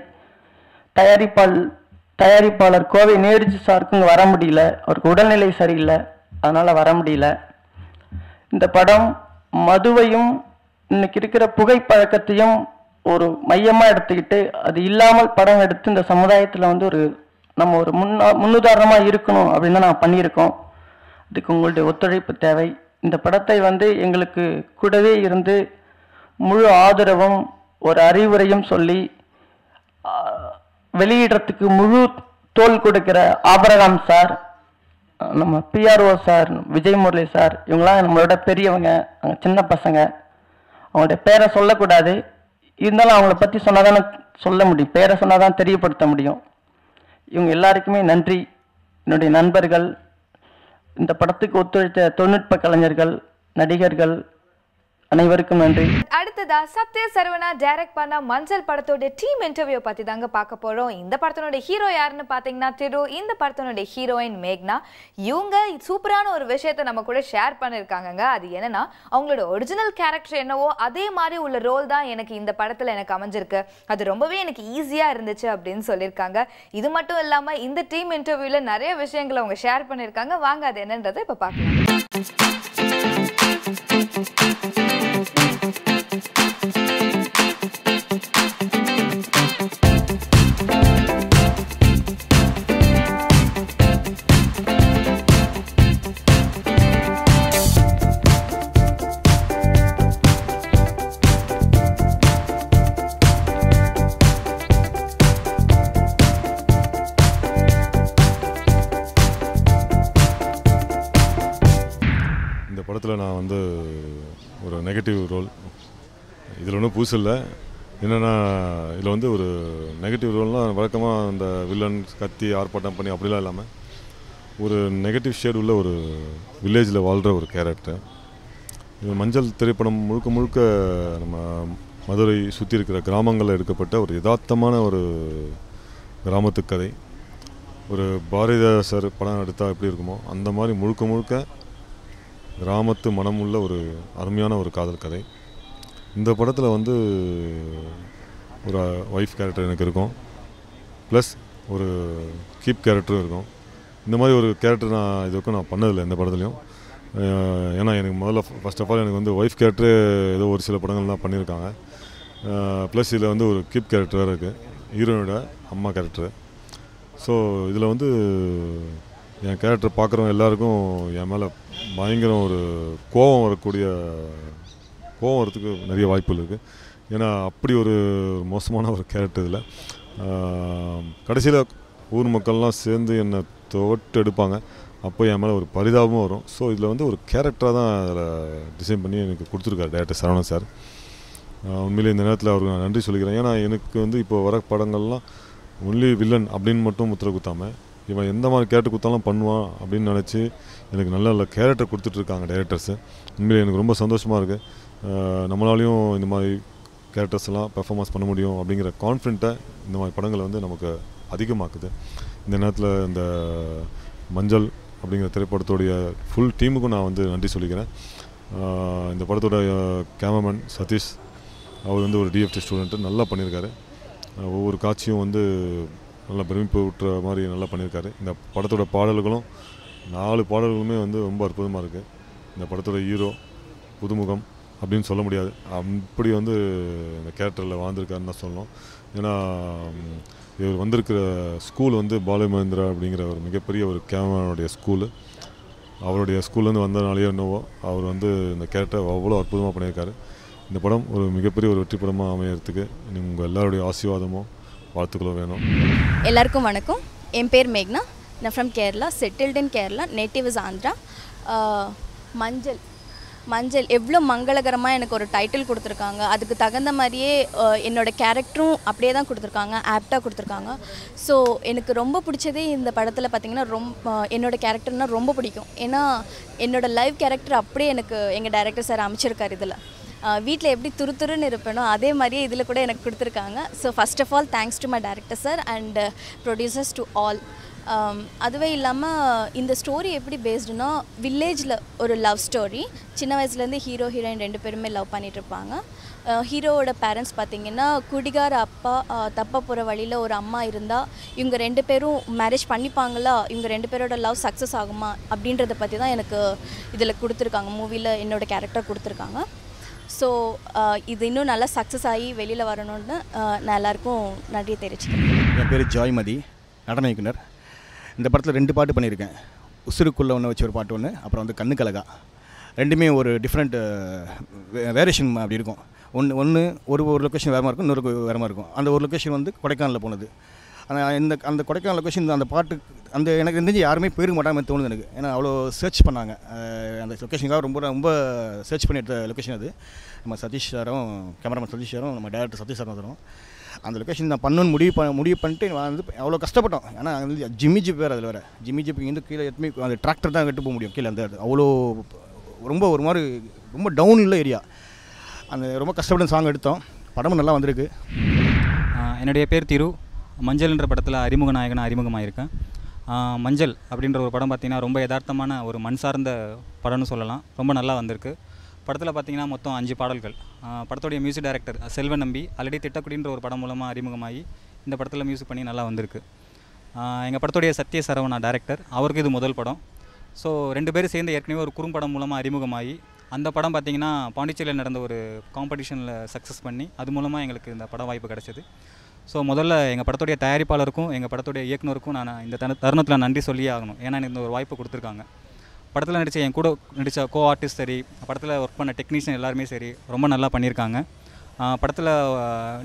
தயாரிப்பாளர் கோவை நேருஜி சாருக்கு இங்கே வர முடியல, அவருக்கு உடல்நிலை சரியில்லை, அதனால் வர முடியல. இந்த படம் மதுவையும் இன்னைக்கு இருக்கிற புகைப்பழக்கத்தையும் ஒரு மையமாக எடுத்துக்கிட்டு அது இல்லாமல் படம் எடுத்து இந்த சமுதாயத்தில் நம்ம ஒரு முன்னுதாரணமாக இருக்கணும் அப்படின்னு தான் நாங்கள் பண்ணியிருக்கோம். அதுக்கு உங்களுடைய ஒத்துழைப்பு தேவை. இந்த படத்தை எங்களுக்கு கூடவே இருந்து முழு ஆதரவும் ஒரு அறிவுரையும் சொல்லி வெளியிடறதுக்கு முழு தோல் கொடுக்கிற ஆபரகாம் சார், நம்ம PRO sir, Vijay Murali sir, இவங்களாம் நம்மளோட பெரியவங்க, சின்ன பசங்க. அவங்களுடைய பேரை சொல்லக்கூடாது, இருந்தாலும் அவங்கள பற்றி சொன்னாதானே சொல்ல முடியும், பேரை சொன்னாதான் தெரியப்படுத்த முடியும். இவங்க எல்லாருக்குமே நன்றி. என்னுடைய நண்பர்கள், இந்த படத்துக்கு ஒத்துழைத்த தொழில்நுட்ப கலைஞர்கள், நடிகர்கள் அனைவருக்கும் நன்றி. அடுத்ததா சத்ய சரவணா டைரக்ட் பண்ண மஞ்சள் படத்தோட டீம் இன்டர்வியூ பத்தி தாங்க பார்க்க போறோம். இந்த படத்தோட ஹீரோ யாருன்னு பாத்தீங்கன்னா திரு, இந்த படத்தோட ஹீரோயின் மேக்னா. இவங்க சூப்பரான ஒரு விஷயத்தை நம்ம கூட ஷேர் பண்ணிருக்காங்க. அது என்னன்னா அவங்களோட ஒரிஜினல் கேரக்டர் என்னவோ அதே மாதிரி உள்ள ரோல் தான் எனக்கு இந்த படத்துல எனக்கு அமைஞ்சிருக்கு, அது ரொம்பவே எனக்கு ஈஸியா இருந்துச்சு அப்படின்னு சொல்லியிருக்காங்க. இது மட்டும் இல்லாம இந்த டீம் இன்டர்வியூல நிறைய விஷயங்களை அவங்க ஷேர் பண்ணிருக்காங்க. வாங்க அது என்னன்றதை இப்ப பார்க்கலாம். படத்தில் நான் ஒரு நெகட்டிவ் ரோல், இதில் ஒன்றும் புதுசு இல்லை. என்னென்னா இதில் ஒரு நெகட்டிவ் ரோல்னால் வழக்கமாக அந்த வில்லன் கத்தி ஆர்ப்பாட்டம் பண்ணி அப்படிலாம் இல்லாமல் ஒரு நெகட்டிவ் ஷேட் உள்ள ஒரு வில்லேஜில் வாழ்கிற ஒரு கேரக்டர். இது மஞ்சள் திரைப்படம் முழுக்க முழுக்க நம்ம மதுரை சுற்றி இருக்கிற கிராமங்களில் எடுக்கப்பட்ட ஒரு யதார்த்தமான ஒரு கிராமத்து கதை. ஒரு பாரதிதாசர் படம் எடுத்தால் எப்படி இருக்குமோ அந்த மாதிரி முழுக்க முழுக்க கிராமத்து மனமுள்ள ஒரு அருமையான ஒரு காதல் கதை. இந்த படத்தில் ஒரு ஒய்ஃப் கேரக்டர் எனக்கு இருக்கும், ப்ளஸ் ஒரு கீப் கேரக்டரும் இருக்கும். இந்த மாதிரி ஒரு கேரக்டர் நான் இதுவரைக்கும் நான் பண்ணதில்லை எந்த படத்துலையும். ஏன்னா எனக்கு முதல்ல ஃபர்ஸ்ட் ஆஃப் ஆல் எனக்கு ஒய்ஃப் கேரக்டரு ஏதோ ஒரு சில படங்கள் தான் பண்ணியிருக்காங்க. ப்ளஸ் இதில் ஒரு கீப் கேரக்டர் வேறு இருக்குது, ஹீரோனோட அம்மா கேரக்டரு. ஸோ இதில் என் கேரக்டர் பார்க்குறவங்க எல்லாருக்கும் என் மேலே பயங்கரம் ஒரு கோபம் வரத்துக்கு நிறைய வாய்ப்புகள் இருக்குது. ஏன்னா அப்படி ஒரு மோசமான ஒரு கேரக்டர் இதில். கடைசியில் ஊர் மக்கள்லாம் சேர்ந்து என்னை தொட்டு எடுப்பாங்க. அப்போ என் மேலே ஒரு பரிதாபமும் வரும். ஸோ இதில் வந்து ஒரு கேரக்டராக தான் அதில் டிசைன் பண்ணி எனக்கு கொடுத்துருக்காரு டைரக்டர் சரவணன் சார். உண்மையிலே இந்த நேரத்தில் அவருக்கு நான் நன்றி சொல்லிக்கிறேன். ஏன்னா எனக்கு வந்து இப்போ வர படங்கள்லாம் ஒன்லி வில்லன் அப்படின்னு மட்டும் முத்திரை குத்தாமல் இவன் எந்த மாதிரி கேரக்டர் கொடுத்தாலும் பண்ணுவான் அப்படின்னு நினச்சி எனக்கு நல்ல நல்ல கேரக்டர் கொடுத்துட்ருக்காங்க டைரக்டர்ஸு. உண்மையிலே எனக்கு ரொம்ப சந்தோஷமாக இருக்குது. நம்மளாலையும் இந்த மாதிரி கேரக்டர்ஸ் எல்லாம் பெர்ஃபார்மன்ஸ் பண்ண முடியும் அப்படிங்கிற கான்ஃபிடென்ட்டை இந்த மாதிரி படங்களை வந்து நமக்கு அதிகமாக்குது. இந்த நேரத்தில் இந்த மஞ்சள் அப்படிங்கிற திரைப்படத்தோடைய ஃபுல் டீமுக்கும் நான் வந்து நன்றி சொல்லிக்கிறேன். இந்த படத்தோட கேமராமேன் சதீஷ், அவர் வந்து ஒரு டிஎஃப்டி ஸ்டூடெண்ட்டு, நல்லா பண்ணியிருக்காரு. ஒவ்வொரு காட்சியும் வந்து நல்லா பிரமிப்பு விட்டுற மாதிரி நல்லா பண்ணியிருக்காரு. இந்த படத்தோட பாடல்களும் 4 பாடல்களுமே வந்து ரொம்ப அற்புதமாக இருக்குது. இந்த படத்தோட ஹீரோ புதுமுகம் அப்படின்னு சொல்ல முடியாது, அப்படி வந்து இந்த கேரக்டரில் வாழ்ந்திருக்காருன்னு தான் சொல்லணும். ஏன்னா இவர் வந்திருக்கிற ஸ்கூல் வந்து பாலு மகேந்திரா அப்படிங்கிற ஒரு மிகப்பெரிய ஒரு கேமரானுடைய ஸ்கூலு. அவருடைய ஸ்கூல்லேருந்து வந்தனாலேயோ என்னவோ அவர் வந்து இந்த கேரக்டர் அவ்வளோ அற்புதமாக பண்ணியிருக்காரு. இந்த படம் ஒரு மிகப்பெரிய ஒரு வெற்றி படமாக அமையறதுக்கு உங்கள் எல்லாருடைய ஆசீர்வாதமும் வாழ்த்துக்களும் வேணும். எல்லாருக்கும் வணக்கம். என் பேர் மேக்னா. நான் from Kerala, settled in Kerala, native is Andhra. மஞ்சள் எவ்வளோ மங்களகரமாக எனக்கு ஒரு டைட்டில் கொடுத்துருக்காங்க. அதுக்கு தகுந்த மாதிரியே என்னோடய கேரக்டரும் அப்படியே தான் கொடுத்துருக்காங்க, ஆப்டாக கொடுத்துருக்காங்க. ஸோ எனக்கு ரொம்ப பிடிச்சதே இந்த படத்தில் பார்த்திங்கன்னா என்னோடய கேரக்டர்னால் ரொம்ப பிடிக்கும். ஏன்னா என்னோடய லைவ் கேரக்டர் அப்படியே எனக்கு எங்கள் டைரக்டர் சார் அமைச்சிருக்கார். இதில் வீட்டில் எப்படி துருத்துருன்னு இருப்பேனோ அதே மாதிரியே இதில் கூட எனக்கு கொடுத்துருக்காங்க. So first of all thanks to my director sir and producers to all. அதுவே இல்லாமல் இந்த ஸ்டோரி எப்படி பேஸ்டுனா வில்லேஜில் ஒரு லவ் ஸ்டோரி. சின்ன வயசுலேருந்து ஹீரோ ஹீரோயின் 2 பேருமே லவ் பண்ணிகிட்ருப்பாங்க. ஹீரோவோட பேரண்ட்ஸ் பார்த்திங்கன்னா குடிகார அப்பா, தப்ப போகிற வழியில் ஒரு அம்மா இருந்தால் இவங்க 2 பேரும் மேரேஜ் பண்ணிப்பாங்களா, இவங்க 2 பேரோட லவ் சக்ஸஸ் ஆகுமா அப்படின்றத பற்றி தான் எனக்கு இதில் கொடுத்துருக்காங்க. மூவியில் என்னோடய கேரக்டர் கொடுத்துருக்காங்க. ஸோ இது இன்னும் நல்லா சக்ஸஸ் ஆகி வெளியில் வரணும்னு நான் எல்லாருக்கும் நன்றி தெரிவிச்சுக்கிறேன். என் பேர் ஜாய்மதி, நடன இயக்குனர். இந்த படத்தில் 2 பாட்டு பண்ணியிருக்கேன். உசுருக்குள்ளே ஒன்று வச்சு ஒரு பாட்டு ஒன்று, அப்புறம் வந்து கண்ணு கலகா. ரெண்டுமே ஒரு டிஃப்ரெண்ட் வேரியேஷன் அப்படி இருக்கும். ஒன்று ஒரு லொக்கேஷன் வேறு மாதிரி இருக்கும், இன்னொரு வேறு மாதிரி இருக்கும். அந்த ஒரு லொக்கேஷன் வந்து கொடைக்கானலில் போனது. அந்த கொடைக்கானல் லொக்கேஷன் அந்த பாட்டு எனக்கு தெரிஞ்சு யாருமே போயிருக்க மாட்டாங்க தோணுது எனக்கு. ஏன்னா அவ்வளோ சர்ச் பண்ணாங்க அந்த லொக்கேஷனுக்காக, ரொம்ப ரொம்ப சர்ச் பண்ணி எடுத்த லொக்கேஷன் அது. நம்ம சதீஷ் சாரும், கேமராமேன் சதீஷ் சாரும், நம்ம டேரக்டர் சதீஷ் சாரும் தரும். அந்த லொக்கேஷன் நான் பண்ணணும்னு முடிவு பண்ணிட்டு வந்து அவ்வளோ கஷ்டப்பட்டோம். ஏன்னா வந்து ஜிம்மி ஜிப் வேறு, அதில் வேறு ஜிம்மி ஜிப் இங்கேருந்து கீழே எதுவுமே அந்த டிராக்டர் தான் கட்டு போக முடியும் கீழே. அந்த அவ்வளோ ரொம்ப ஒரு மாதிரி ரொம்ப டவுன் உள்ள ஏரியா. அந்த ரொம்ப கஷ்டப்பட்டு சாங் எடுத்தோம். படமும் நல்லா வந்திருக்கு. என்னுடைய பேர் திரு. மஞ்சள்ன்ற படத்தில் அறிமுக நாயகனாக அறிமுகமாயிருக்கேன். மஞ்சள் அப்படின்ற ஒரு படம் பார்த்திங்கன்னா ரொம்ப யதார்த்தமான ஒரு மண் சார்ந்த படம்னு சொல்லலாம். ரொம்ப நல்லா வந்திருக்கு. படத்தில் பார்த்திங்கன்னா மொத்தம் 5 பாடல்கள். படத்துடைய மியூசிக் டைரக்டர் செல்வன் நம்பி ஆல்ரெடி திட்டக்குடின்ற ஒரு படம் மூலமாக அறிமுகமாகி இந்த படத்தில் மியூசிக் பண்ணி நல்லா வந்திருக்கு. எங்கள் படத்துடைய சத்ய சரவணா டைரக்டர், அவருக்கு இது முதல் படம். ஸோ 2 பேரும் சேர்ந்து ஏற்கனவே ஒரு குறும்படம் மூலமாக அறிமுகமாகி அந்த படம் பார்த்திங்கன்னா பாண்டிச்சேரியில் நடந்த ஒரு காம்படிஷனில் சக்ஸஸ் பண்ணி அது மூலமாக எங்களுக்கு இந்த படம் வாய்ப்பு கிடச்சிது. ஸோ முதல்ல எங்கள் படத்துடைய தயாரிப்பாளருக்கும் எங்கள் படத்துடைய இயக்குனருக்கும் நான் இந்த தருணத்தில் நன்றி சொல்லியே ஆகணும். ஏன்னா எனக்கு இந்த ஒரு வாய்ப்பு கொடுத்துருக்காங்க. படத்தில் நடித்த என் கூட நடித்த கோ ஆர்டிஸ்ட் சரி, படத்தில் ஒர்க் பண்ண டெக்னீஷியன் எல்லாருமே சரி ரொம்ப நல்லா பண்ணியிருக்காங்க. படத்தில்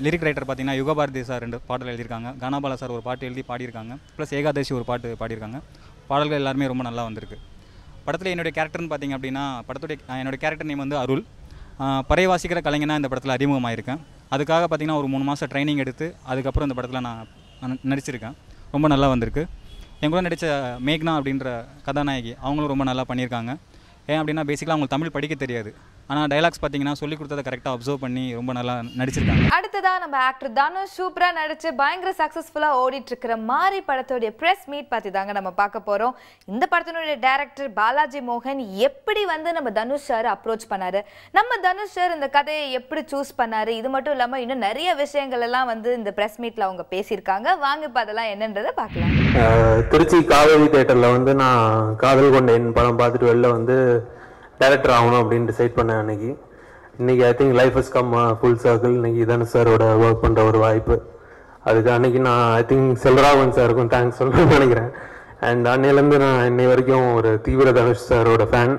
லிரிக் ரைட்டர் பார்த்திங்கன்னா யுகபாரதி சார் 2 பாடல் எழுதியிருக்காங்க. கானாபாலா சார் ஒரு பாட்டு எழுதி பாடியிருக்காங்க. ப்ளஸ் ஏகாதசி ஒரு பாட்டு பாடியிருக்காங்க. பாடல்கள் எல்லாருமே ரொம்ப நல்லா வந்திருக்கு. படத்தில் என்னுடைய கேரக்டர்னு பார்த்திங்க அப்படின்னா என்னோடய கேரக்டர் நேம் வந்து அருள். பறை வாசிக்கிற கலைஞனாக இந்த படத்தில் அறிமுகமாயிருக்கேன். அதுக்காக பார்த்திங்கன்னா ஒரு 3 மாதம் ட்ரைனிங் எடுத்து அதுக்கப்புறம் இந்த படத்தில் நான் நடிச்சிருக்கேன். ரொம்ப நல்லா வந்திருக்கு. என் கூட நடித்த மேக்னா அப்படின்ற கதாநாயகி, அவங்களும் ரொம்ப நல்லா பண்ணியிருக்காங்க. ஏன் அப்படின்னா பேசிக்கலாக அவங்களுக்கு தமிழ் படிக்க தெரியாது. ஆனால் டைலாக்ஸ் பார்த்தீங்கன்னா சொல்லிக் கொடுத்ததை கரெக்டாக அப்சர்வ் பண்ணி ரொம்ப நல்லா நடிச்சிருக்காங்க. அடுத்ததாக நம்ம ஆக்டர் தனுஷ் சூப்பராக நடித்து பயங்கர சக்ஸஸ்ஃபுல்லாக ஓடிட்டு இருக்கிற மாரி படத்தோடைய ப்ரெஸ் மீட் பற்றி தாங்க நம்ம பார்க்க போகிறோம். இந்த படத்தினுடைய டைரக்டர் பாலாஜி மோகன் எப்படி வந்து நம்ம தனுஷ் சார் அப்ரோச் பண்ணார், நம்ம தனுஷ் சார் இந்த கதையை எப்படி சூஸ் பண்ணார், இது மட்டும் இல்லாமல் இன்னும் நிறைய விஷயங்கள் எல்லாம் வந்து இந்த ப்ரெஸ் மீட்டில் அவங்க பேசியிருக்காங்க. வாங்க இப்போ அதெல்லாம் என்னன்றதை பார்க்கலாம். திருச்சி காவேரி தியேட்டரில் வந்து நான் காதல் கொண்டேன் படம் பார்த்துட்டு வெளில வந்து டைரக்டர் ஆகணும் அப்படின்னு டிசைட் பண்ணேன். இன்னைக்கு I think life is come full circle. இன்னைக்கு தனுஷ் சாரோட ஒர்க் பண்ணுற ஒரு வாய்ப்பு. அதுக்கு அன்னைக்கு நான் ஐ திங்க் செல்வராகவன் சாருக்கும் தேங்க்ஸ் சொல்லணும்னு நினைக்கிறேன். அண்ட் அன்னையிலேருந்து நான் இன்னை வரைக்கும் ஒரு தீவிர தனுஷ் சாரோட ஃபேன்.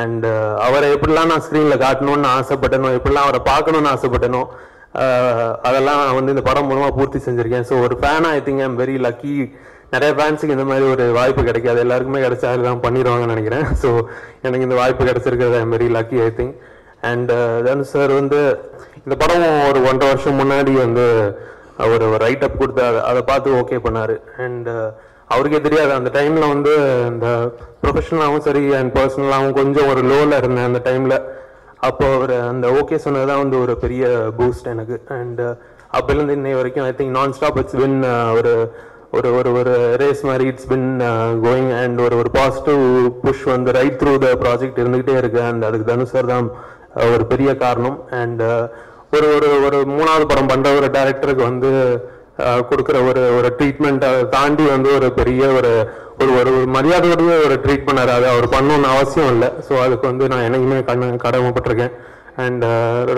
அண்ட் அவரை எப்படிலாம் நான் ஸ்க்ரீனில் காட்டணும்னு ஆசைப்பட்டனோ, எப்படிலாம் அவரை பார்க்கணுன்னு ஆசைப்பட்டனோ, அதெல்லாம் நான் வந்து இந்த படம் மூலமாக பூர்த்தி செஞ்சுருக்கேன். ஸோ ஒரு ஃபேனாக I think I'm very lucky. நிறைய ஃபேன்ஸுக்கு இந்த மாதிரி ஒரு வாய்ப்பு கிடைக்காது, எல்லாருக்குமே கிடைச்சா எல்லாம் பண்ணிடுவாங்கன்னு நினைக்கிறேன். ஸோ எனக்கு இந்த வாய்ப்பு கிடைச்சிருக்கிறது I'm very lucky I think. And Dhanush sir வந்து இந்த படம் ஒரு 1.5 வருஷம் முன்னாடி வந்து அவர் ரைட் அப் கொடுத்து அதை பார்த்து ஓகே பண்ணார். அண்ட் அவருக்கே தெரியாது அந்த டைமில் வந்து இந்த ப்ரொஃபஷனலாகவும் சரி அண்ட் பர்சனலாகவும் கொஞ்சம் ஒரு லோவில் இருந்தேன் அந்த டைமில். அப்போ அவர் அந்த ஓகே சொன்னது தான் வந்து ஒரு பெரிய பூஸ்ட் எனக்கு. அண்ட் அப்போலேருந்து இன்னை வரைக்கும் ஐ திங்க் நான் ஸ்டாப் இட்ஸ் பின் ஒரு ஒரு ஒரு ஒரு ரேஸ் மாதிரி இட்ஸ் பின் கோயிங். அண்ட் ஒரு பாசிட்டிவ் புஷ் வந்து ரைட் த்ரூ த ப்ராஜெக்ட் இருந்துகிட்டே இருக்கு. அண்ட் அதுக்கு தனுஷ் சார் தான் ஒரு பெரிய காரணம். அண்ட் ஒரு ஒரு ஒரு 3வது படம் பண்ணுற ஒரு டைரக்டருக்கு வந்து கொடுக்குற ஒரு ட்ரீட்மெண்ட்டை தாண்டி வந்து ஒரு பெரிய ஒரு ஒரு ஒரு மரியாதையோடு ஒரு ட்ரீட் பண்ணார். அது அவர் பண்ணணும்னு அவசியம் இல்லை. ஸோ அதுக்கு வந்து நான் என்னைக்குமே கடமைப்பட்டிருக்கேன். அண்ட்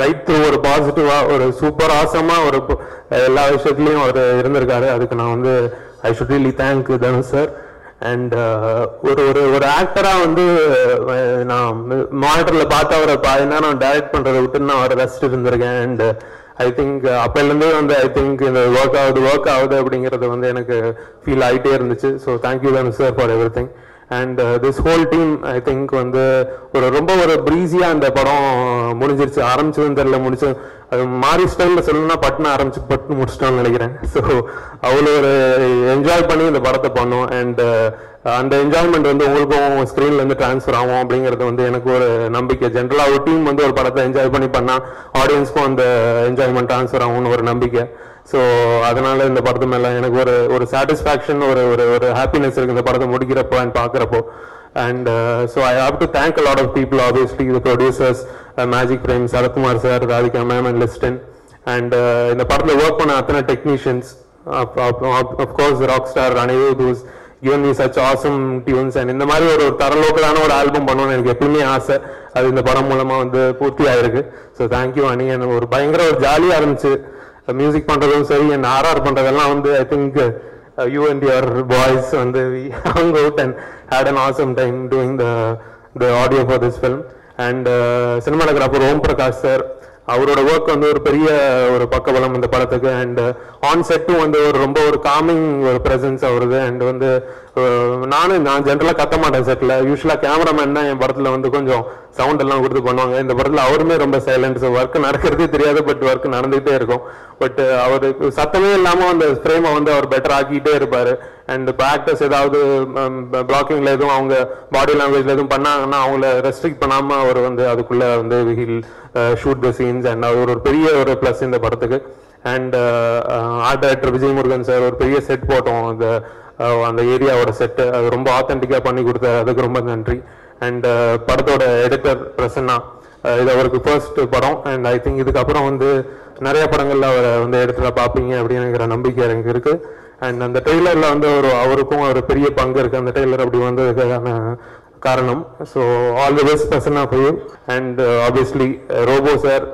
ரைட் த்ரூ ஒரு பாசிட்டிவாக ஒரு சூப்பர் ஆசமாக ஒரு எல்லா விஷயத்துலையும் அவர் இருந்திருக்காரு. அதுக்கு நான் வந்து I should really thank Dhanush sir. And ஒரு ஒரு ஒரு ஆக்டராக வந்து நான் மானிட்டரில் பார்த்து அவரை நான் டைரக்ட் பண்ணுறதை விட்டு நான் அவரை ரசிச்சுட்டு இருந்திருக்கேன். அண்ட் ஐ திங்க் அப்போலேருந்தே வந்து ஐ திங்க் இந்த ஒர்க் ஆகுது அப்படிங்கிறது வந்து எனக்கு ஃபீல் ஆகிட்டே இருந்துச்சு. So thank you Dhanush sir for every thing. And this whole team I think வந்து ரொம்ப ஒரு ப்ரீஸியாக அந்த படம் முடிஞ்சிருச்சு. ஆரம்பிச்சதுன்னு தெரியல, முடிச்சு அது மாறி ஸ்டைலில் சொல்லணும்னா பட்டு முடிச்சிட்டோம்னு நினைக்கிறேன். ஸோ அவ்வளோ ஒரு என்ஜாய் பண்ணி இந்த படத்தை பண்ணோம். அண்ட் அந்த என்ஜாய்மெண்ட் வந்து உங்களுக்கும் ஸ்க்ரீன்லேருந்து ட்ரான்ஸ்ஃபர் ஆகும் அப்படிங்கிறது வந்து எனக்கு ஒரு நம்பிக்கை. ஜென்ரலாக ஒரு டீம் வந்து ஒரு படத்தை என்ஜாய் பண்ணி பண்ணால் ஆடியன்ஸ்க்கும் அந்த என்ஜாய்மெண்ட் ட்ரான்ஸ்ஃபர் ஆகும்னு ஒரு நம்பிக்கை. ஸோ அதனால இந்த படத்து மேலே எனக்கு ஒரு சாட்டிஸ்ஃபேக்ஷன் ஒரு ஒரு ஹாப்பினஸ் இருக்குது இந்த படத்தை முடிக்கிறப்போ அண்ட் பார்க்குறப்போ. And so I have to thank a lot of people, obviously the producers, Magic Frame, Sarathkumar sir, Radhika ma'am and Liston, and in the part of the work on athana technicians, of course the rockstar Anirudh, who's given me such awesome tunes. And இந்த மாதிரி ஒரு தரலோக்கலான ஒரு album பண்ணணும்னு எனக்கு எப்பவுமே ஆசை. அது இந்த படம் மூலமா வந்து பூர்த்தி ஆயிருக்கு. ஸோ தேங்க்யூ அனி. எனக்கு ஒரு பயங்கர ஒரு ஜாலியாக இருந்துச்சு மியூசிக் பண்ணுறதும் சரி அண்ட் ஆர்ஆர் பண்ணுறதெல்லாம் வந்து I think you and your boys and we hung out and had an awesome time doing the audio for this film. And cinematographer Om Prakash sir, அவரோட ஒர்க் வந்து ஒரு பெரிய ஒரு பக்கபலம் இந்த படத்துக்கு. அண்ட் ஆன் செட்டும் வந்து ரொம்ப ஒரு காமிங் ஒரு ப்ரெசன்ஸ் அவருது. அண்ட் வந்து நான் ஜென்ரலாக கத்த மாட்டேன் செட்டில். யூஸ்வலாக கேமராமேன் தான் என் படத்தில் வந்து கொஞ்சம் சவுண்ட் எல்லாம் கொடுத்து பண்ணுவாங்க. இந்த படத்தில் அவருமே ரொம்ப சைலண்ட். ஸோ ஒர்க் நடக்கிறதே தெரியாது, பட் ஒர்க் நடந்துகிட்டே இருக்கும். பட் அவர் சத்தமே இல்லாமல் அந்த ஃப்ரேமை வந்து அவர் பெட்டர் ஆக்கிட்டே இருப்பார். அண்ட் இப்போ ஆக்டர்ஸ் ஏதாவது பிளாக்கிங்கில் எதுவும் அவங்க பாடி லாங்குவேஜில் எதுவும் பண்ணாங்கன்னா அவங்கள ரெஸ்ட்ரிக்ட் பண்ணாமல் அவர் வந்து அதுக்குள்ளே வந்து he'll shoot the scenes. And அவர் ஒரு பெரிய ஒரு ப்ளஸ் இந்த படத்துக்கு. And art director Vijay Murugan sir ஒரு பெரிய செட் போட்டோம். அந்த ஏரியாவோட செட்டு அது ரொம்ப ஆத்தென்டிக்காக பண்ணி கொடுத்தாரு, அதுக்கு ரொம்ப நன்றி. அண்ட் படத்தோட எடிட்டர் பிரசன்னா, இது அவருக்கு ஃபர்ஸ்ட் படம். அண்ட் ஐ திங்க் இதுக்கப்புறம் வந்து நிறைய படங்கள்ல அவரை வந்து எடிட்டராக பார்ப்பீங்க அப்படிங்கிற நம்பிக்கை எனக்கு இருக்கு. அண்ட் அந்த ட்ரெய்லரில் வந்து அவருக்கும் ஒரு பெரிய பங்கு இருக்கு அந்த ட்ரெய்லர் அப்படி வந்ததுக்கான காரணம். So all the best Prasanna for you. And obviously Robo sir,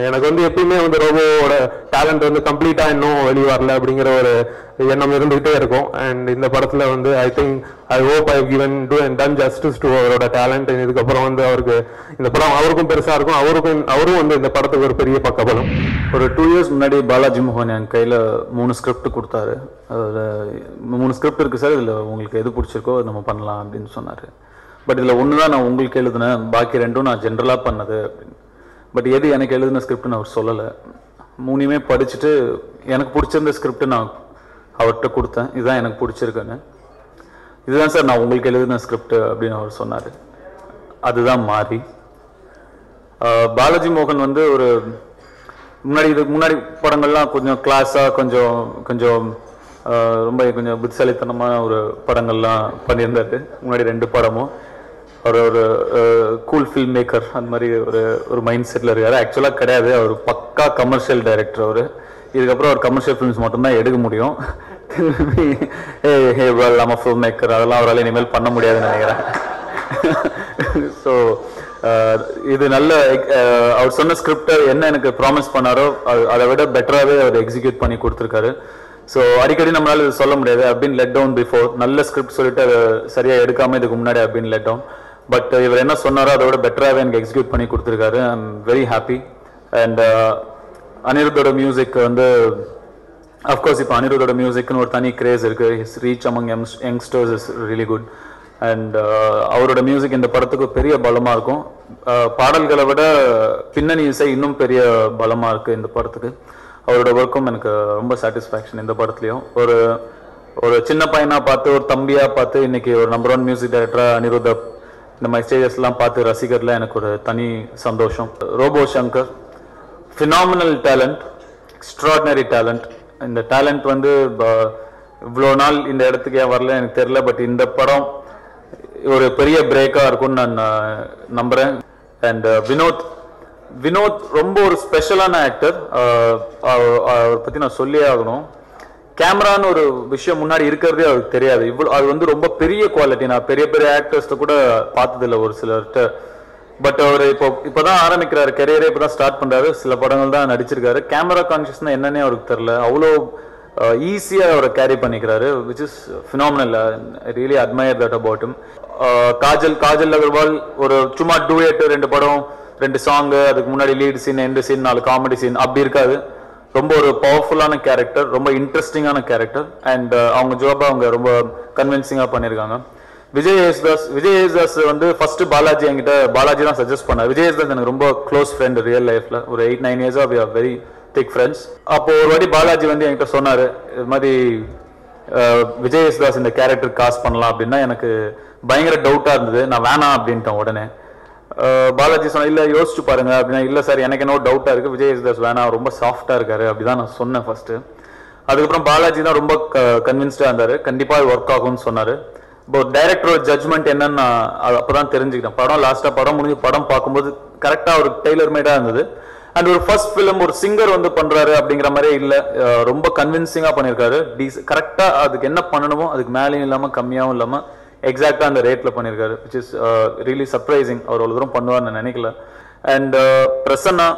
எனக்கு வந்து எப்பயுமே வந்து ரோபோவோட டேலண்ட் வந்து கம்ப்ளீட்டாக இன்னும் வெளியே வரல அப்படிங்கிற ஒரு எண்ணம் இருந்துகிட்டே இருக்கும். அண்ட் இந்த படத்தில் வந்து I think I hope I given done justice to அவரோட டேலண்ட். இதுக்கப்புறம் வந்து அவருக்கு இந்த படம் அவருக்கும் பெருசாக இருக்கும், அவரும் வந்து இந்த படத்துக்கு ஒரு பெரிய பக்கபலம். ஒரு 2 years முன்னாடி பாலாஜி மோகன் என் கையில் 3 ஸ்கிரிப்ட் கொடுத்தாரு. அதில் 3 ஸ்கிரிப்ட் இருக்குது சார், இதில் உங்களுக்கு எது பிடிச்சிருக்கோ நம்ம பண்ணலாம் அப்படின்னு சொன்னார். பட் இதில் ஒன்று தான் நான் உங்களுக்கு எழுதினேன், பாக்கி 2ம் நான் ஜென்ரலாக பண்ணது அப்படின்னு. பட் எது எனக்கு எழுதின ஸ்கிரிப்ட்னு அவர் சொல்லலை. 3யுமே படிச்சுட்டு எனக்கு பிடிச்சிருந்த ஸ்கிரிப்ட் நான் அவர்கிட்ட கொடுத்தேன். இதுதான் எனக்கு பிடிச்சிருக்குன்னு, இதுதான் சார் நான் உங்களுக்கு எழுதின ஸ்கிரிப்ட் அப்படின்னு அவர் சொன்னார். அதுதான் மாறி. பாலாஜி மோகன் வந்து ஒரு இதுக்கு முன்னாடி படங்கள்லாம் கொஞ்சம் கிளாஸாக கொஞ்சம் ரொம்ப கொஞ்சம் புத்திசாலித்தனமான ஒரு படங்கள்லாம் பண்ணியிருந்தாரு. முன்னாடி 2 படமும் அவர் ஒரு கூல் ஃபில்ம் மேக்கர் அந்த மாதிரி ஒரு மைண்ட் செட்டில் இருக்காரு. ஆக்சுவலாக கிடையாது, அவர் பக்கா கமர்ஷியல் டைரக்டர். அவர் இதுக்கப்புறம் அவர் கமர்ஷியல் ஃபிலிம்ஸ் மட்டும்தான் எடுக்க முடியும். நம்ம ஃபில்ம் மேக்கர் அதெல்லாம் அவரால் இனிமேல் பண்ண முடியாதுன்னு நினைக்கிறேன். ஸோ இது நல்ல அவர் சொன்ன ஸ்கிரிப்டை என்ன எனக்கு ப்ராமிஸ் பண்ணாரோ அதை விட பெட்டராகவே அவர் எக்ஸிக்யூட் பண்ணி கொடுத்துருக்காரு. ஸோ அடிக்கடி நம்மளால இது சொல்ல முடியாது. I've been let down before. நல்ல ஸ்கிரிப்ட் சொல்லிட்டு அதை சரியாக எடுக்காமல் இதுக்கு முன்னாடி I've been let down. But இவர் என்ன சொன்னாரோ அதோட பெட்டராகவே எனக்கு எக்ஸிக்யூட் பண்ணி கொடுத்துருக்காரு. I am very happy. And அனிருத்தோட மியூசிக் வந்து அஃப்கோர்ஸ் இப்போ அனிருத்தோட மியூசிக்னு ஒரு தனி கிரேஸ் இருக்குது. His reach among youngsters is really good. And அவரோட மியூசிக் இந்த படத்துக்கு பெரிய பலமாக இருக்கும். பாடல்களை விட பின்னணி இசை இன்னும் பெரிய பலமாக இருக்குது இந்த படத்துக்கு. அவரோட ஒர்க்கும் எனக்கு ரொம்ப சாட்டிஸ்ஃபேக்ஷன் இந்த படத்துலையும். ஒரு சின்ன பையனாக பார்த்து ஒரு தம்பியாக பார்த்து இன்னைக்கு ஒரு நம்பர் 1 மியூசிக் டைரக்டராக அனிருத்த இந்த மாதிரி ஸ்டேஜஸ்லாம் பார்த்து ரசிகர்ல எனக்கு ஒரு தனி சந்தோஷம். Robo Shankar phenomenal talent, extraordinary talent. இந்த டேலண்ட் வந்து இவ்வளோ நாள் இந்த இடத்துக்கு ஏன் வரல எனக்கு தெரியல. பட் இந்த படம் ஒரு பெரிய பிரேக்காக இருக்கும்னு நான் நம்புகிறேன். அண்ட் வினோத் ரொம்ப ஒரு ஸ்பெஷலான ஆக்டர். அவரை பற்றி நான் சொல்லியே ஆகணும். கேமரான்னு ஒரு விஷயம் முன்னாடி இருக்கிறதே அவருக்கு தெரியாது. அது வந்து ரொம்ப பெரிய குவாலிட்டி. நான் பெரிய பெரிய ஆக்டர்ஸ்ட கூட பார்த்ததில்லை ஒரு சிலர்கிட்ட. பட் அவர் இப்போதான் ஆரம்பிக்கிறாரு, கெரியரே இப்போதான் ஸ்டார்ட் பண்றாரு. சில படங்கள் தான் நடிச்சிருக்காரு. கேமரா கான்சியஸ்னா என்னன்னே அவருக்கு தெரியல. அவ்வளோ ஈஸியாக அவரை கேரி பண்ணிக்கிறாரு, which is phenomenal. I really admire that about him. Kajal Aggarwal ஒரு சும்மா டூயட் 2 படம் 2 சாங்கு, அதுக்கு முன்னாடி lead scene, end scene, 4 comedy scene அப்படி இருக்காது. ரொம்ப ஒரு பவர்ஃபுல்லான கேரக்டர், ரொம்ப இன்ட்ரெஸ்டிங்கான கேரக்டர். அண்ட் அவங்க ஜாபை அவங்க ரொம்ப கன்வின்சிங்காக பண்ணியிருக்காங்க. விஜய் யேசுதாஸ் வந்து ஃபர்ஸ்ட் பாலாஜி தான் சஜஸ்ட் பண்ணார். விஜய் யேசுதாஸ் எனக்கு ரொம்ப க்ளோஸ் ஃப்ரெண்ட் ரியல் லைஃப்ல. ஒரு 8-9 இயர்ஸாக we are very thick friends. அப்போ ஒரு வாட்டி பாலாஜி வந்து என்கிட்ட சொன்னார், இது மாதிரி விஜய் யேசுதாஸ் இந்த கேரக்டர் காஸ்ட் பண்ணலாம் அப்படின்னா எனக்கு பயங்கர டவுட்டாக இருந்தது. நான் வேணாம் அப்படின்ட்டேன் உடனே. பாலாஜி சொன்ன இல்லை யோசிச்சு பாருங்க அப்படின்னா, இல்லை சார் எனக்கு என்ன டவுட்டாக இருக்குது, விஜய் யேசுதாஸ் வேணாம், ரொம்ப சாஃப்டாக இருக்காரு அப்படிதான் நான் சொன்னேன் ஃபர்ஸ்ட்டு. அதுக்கப்புறம் பாலாஜி தான் ரொம்ப கன்வின்ஸ்டாக இருந்தார், கண்டிப்பாக ஒர்க் ஆகும்னு சொன்னார். இப்போ டைரக்டரோட ஜட்மெண்ட் என்னன்னு நான் அப்போதான் தெரிஞ்சுக்கிட்டேன். படம் முடிஞ்சு படம் பார்க்கும்போது கரெக்டாக ஒரு டெய்லர் மேடாக இருந்தது. அண்ட் ஒரு ஃபர்ஸ்ட் ஃபிலிம் ஒரு சிங்கர் வந்து பண்றாரு அப்படிங்கிற மாதிரியே இல்லை, ரொம்ப கன்வின்சிங்காக பண்ணியிருக்காரு. கரெக்டாக அதுக்கு என்ன பண்ணணுமோ அதுக்கு மேலேயும் இல்லாமல் கம்மியாகவும் இல்லாமல் எக்ஸாக்டாக அந்த ரேட்டில் பண்ணியிருக்காரு, விச் இஸ் ரியலி சர்ப்ரைசிங். அவர் அவ்வளோ தூரம் பண்ணுவார்னு நான் நினைக்கல. அண்ட் பிரசன்னா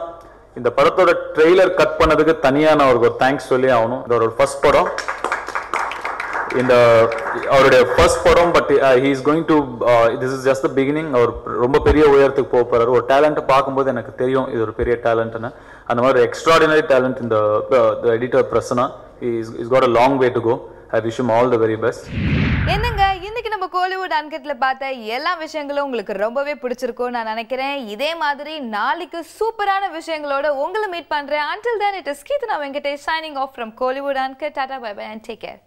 இந்த படத்தோட ட்ரெய்லர் கட் பண்ணதுக்கு தனியாக நான் அவருக்கு ஒரு தேங்க்ஸ் சொல்லி ஆகணும். இது ஒரு ஃபர்ஸ்ட் படம், இந்த அவருடைய ஃபர்ஸ்ட் படம். But he is going to this is just the beginning. அவர் ரொம்ப பெரிய உயரத்துக்கு போக போறாரு. ஒரு டேலண்ட்டை பார்க்கும்போது எனக்கு தெரியும் இது ஒரு பெரிய டேலண்ட்னு. அந்த மாதிரி எக்ஸ்ட்ராடினரி டேலண்ட் இந்த editor Prasanna. Is got a long way to go. I wish him all the very best. என்னங்க இன்னைக்கு நம்ம கோலிவுட் அன்கட்ல பார்த்த எல்லா விஷயங்களும் உங்களுக்கு ரொம்பவே பிடிச்சிருக்கும் நான் நினைக்கிறேன். இதே மாதிரி நாளைக்கு சூப்பரான விஷயங்களோட உங்களை மீட் பண்றேன். Until then, it is Keethana Venkatesh signing off from Kollywood Uncut. Tata, bye bye and take care.